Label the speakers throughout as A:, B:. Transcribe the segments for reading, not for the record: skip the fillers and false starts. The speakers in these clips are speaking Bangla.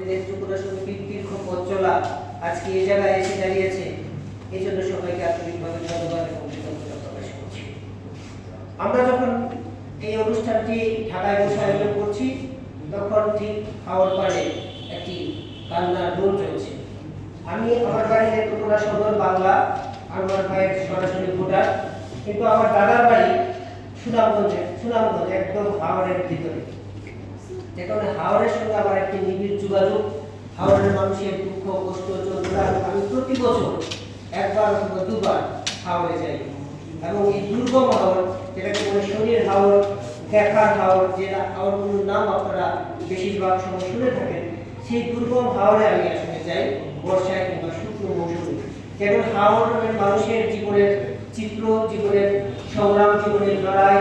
A: নেতৃত্বগুলো সমিতির দীর্ঘ পথ চলা আজকে এই জায়গায় এসে দাঁড়িয়েছে, এই জন্য সবাইকে আন্তরিকভাবে ধন্যবাদ এবং কৃতজ্ঞতা প্রকাশ করছি। আমরা যখন এই অনুষ্ঠানটি ঢাকায় বসে আয়োজন করছি, তখন ঠিক হাওড় পাড়ে একটি কান্নার রোল চলছে। আমি আমার বাড়ি নেত্রকোনা সদর বাংলা, আমার ভাইয়ের সরাসরি ভোটার, কিন্তু আমার দাদার বাড়ি সুনামগঞ্জ একদম হাওড়ের ভিতরে। যে কারণে হাওড়ের সঙ্গে আমার একটি নিবিড় যোগাযোগ। হাওড়ের মানুষের দুঃখ কষ্ট যন্ত্রণা আমি প্রতি বছর একবার অথবা দুবার হাওড়ে যাই, এবং এই দুর্গম হাওড়, যেটাকে বলে শনির হাওড়, দেখার হাওড়, যে হাওড়গুলোর নাম আপনারা বেশিরভাগ সময় শুনে থাকেন, সেই দুর্গম হাওড়ে আমি আসলে যাই বর্ষায় কিংবা শুকনো মৌসুমে। কেবল হাওড়ের মানুষের জীবনের চিত্র, জীবনের সংগ্রাম, জীবনের লড়াই,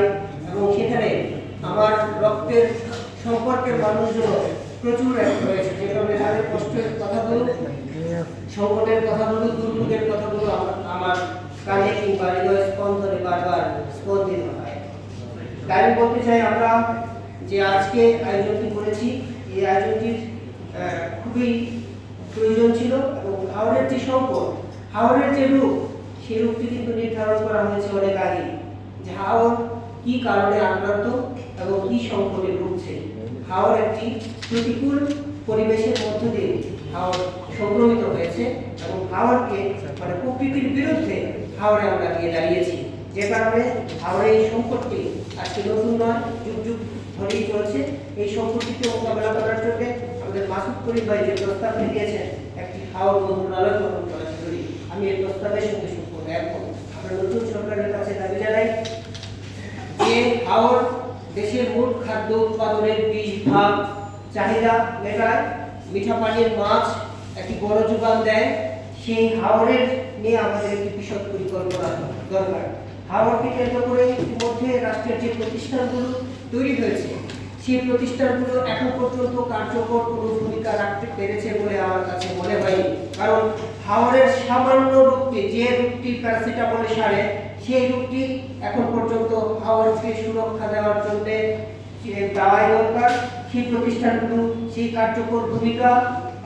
A: এবং সেখানে আমার রক্তের সম্পর্কের মানুষজন প্রচুর রয়েছে, যে কারণে তাদের কষ্টের কথাগুলো, সংকটের কথাগুলো, দুর্ভোগের কথাগুলো আমার কানে কিংবা হৃদয় স্পন্দনে বারবার স্পন্দিত হয়। তাই আমি বলতে চাই, আমরা যে আজকে আয়োজনটি করেছি, এই আয়োজনটির খুবই প্রয়োজন ছিল, এবং হাওড়ের যে সম্পদ, হাওড়ের যে রূপ, সেই রূপটি কিন্তু নির্ধারণ করা হয়েছে অনেক আগে, যে হাওড় কি কারণে আক্রান্ত এবং কি সংকটে ভুগছে। হাওড় একটি প্রতিকূল পরিবেশের মধ্য দিয়ে হাওড় সংক্রমিত হয়েছে, এবং হাওড়কে মানে প্রকৃতির বিরুদ্ধে হাওড়ে আমরা গিয়ে দাঁড়িয়েছি, যে কারণে হাওড়ে এই সংকটটি আজকে নতুন নয়, যুগ যুগ ধরেই চলছে। এই সংকটটিকে মোকাবেলা করার জন্য আমাদের মাসুদ করিম ভাই যে প্রস্তাব দিয়েছেন, একটি হাওড় মন্ত্রণালয় গঠন করার জন্য, আমি এই প্রস্তাবের সঙ্গে সম্পূর্ণ একমত। আমরা নতুন সরকারের কাছে দাবি জানাই যে হাওড় দেশের মোট খাদ্য উৎপাদনের 20% চাহিদা মেটায়, মিঠা পানির মাছ একটি বড় যোগান দেয়। সেই হাওড়ের নিয়ে আমাদের একটি বিশদ পরিকল্পনা দরকার। হাওড়কে কেন্দ্র করে ইতিমধ্যে রাষ্ট্রের যে প্রতিষ্ঠানগুলো তৈরি হয়েছে, সেই প্রতিষ্ঠানগুলো এখন পর্যন্ত কার্যকর কোনো ভূমিকা রাখতে পেরেছে বলে আমার কাছে মনে হয়নি। কারণ হাওড়ের সামান্য রূপটি, যে রূপটি প্যারাসিটামল সারে, সেই রূপটি এখন পর্যন্ত হাওড়কে সুরক্ষা দেওয়ার জন্য দাওয়াই দরকার। সেই প্রতিষ্ঠানগুলো সেই কার্যকর ভূমিকা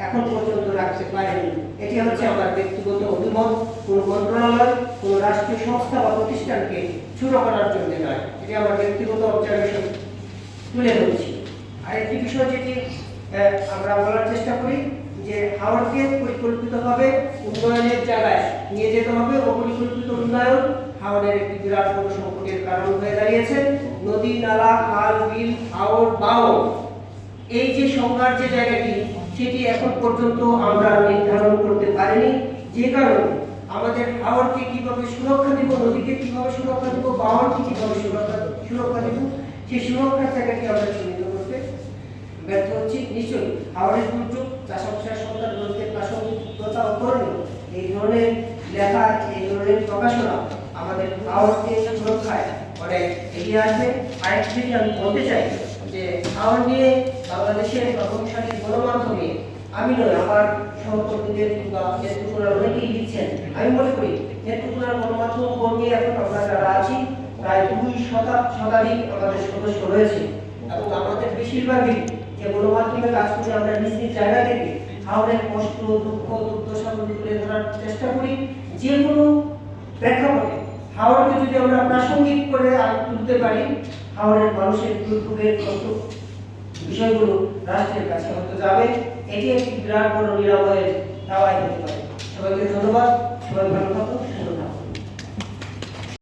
A: এখন পর্যন্ত রাখতে পারেনি। এটি হচ্ছে আমার ব্যক্তিগত অভিমত। কোনো মন্ত্রণালয়, কোনো রাষ্ট্রীয় সংস্থা বা প্রতিষ্ঠানকে ছোট করার জন্য নয়, এটি আমার ব্যক্তিগত অবজারভেশন তুলে ধরছি। আর একটি বিষয় যেটি আমরা বলার চেষ্টা করি, যে হাওড়কে পরিকল্পিতভাবে উন্নয়নের জায়গায় নিয়ে যেতে হবে। অপরিকল্পিত উন্নয়ন হাওড়ের একটি বিরাট বড় সংকটের কারণ হয়ে দাঁড়িয়েছে। নদী, নালা, খাল, বিল, হাওড়, বাওড়, এই যে সংজ্ঞার যে জায়গাটি, সেটি এখন পর্যন্ত আমরা নির্ধারণ করতে পারিনি। যে কারণে আমাদের হাওড়কে কিভাবে সুরক্ষা দিব, নদীকে কিভাবে সুরক্ষা দিব, বাওড়কে কিভাবে সুরক্ষা দিব, সেই সুরক্ষার জায়গাটি আমরা চিহ্নিত করতে ব্যর্থ হচ্ছি। নিশ্চয়ই হাওড়ের দুর্যোগ, চাষাবাসের সন্তান গ্রন্থের প্রাসঙ্গিকতা ও করণীয়, এই ধরনের লেখা, এই ধরনের প্রকাশনা আমাদের হাওড়কে সুরক্ষায় অনেক এগিয়ে আসবে। আরেকটি জিনিস আমি বলতে চাই, যে হাওড় নিয়ে বাংলাদেশের প্রভাবশালী গণমাধ্যমে আমি নয়, আমার সহকর্মীদের কিংবা নেত্রকোনার অনেকেই লিখছেন। আমি মনে করি নেত্রকোনার গণমাধ্যম কর্মী এখন আমরা যারা আছি, প্রায় 2 শতাধিক আমাদের সদস্য রয়েছে, এবং আমাদের বেশিরভাগই যে গণমাধ্যমে কাজ করে আমরা নিজ নিজ জায়গা থেকে হাওড়ের কষ্ট, দুঃখ, দুর্দশাগুলি তুলে ধরার চেষ্টা করি। যে কোনো প্রেক্ষাপটে হাওড়কে যদি আমরা প্রাসঙ্গিক করে তুলতে পারি, হাওড়ের মানুষের দুর্ভোগের কষ্ট বিষয়গুলো রাষ্ট্রের কাছে হতে যাবে। এটি একটি বিরাট বড় নিরাময়ের দাওয়াই হতে পারে। সবাইকে ধন্যবাদ। সবাই ভালো থাকুন, সুস্থ থাকুন।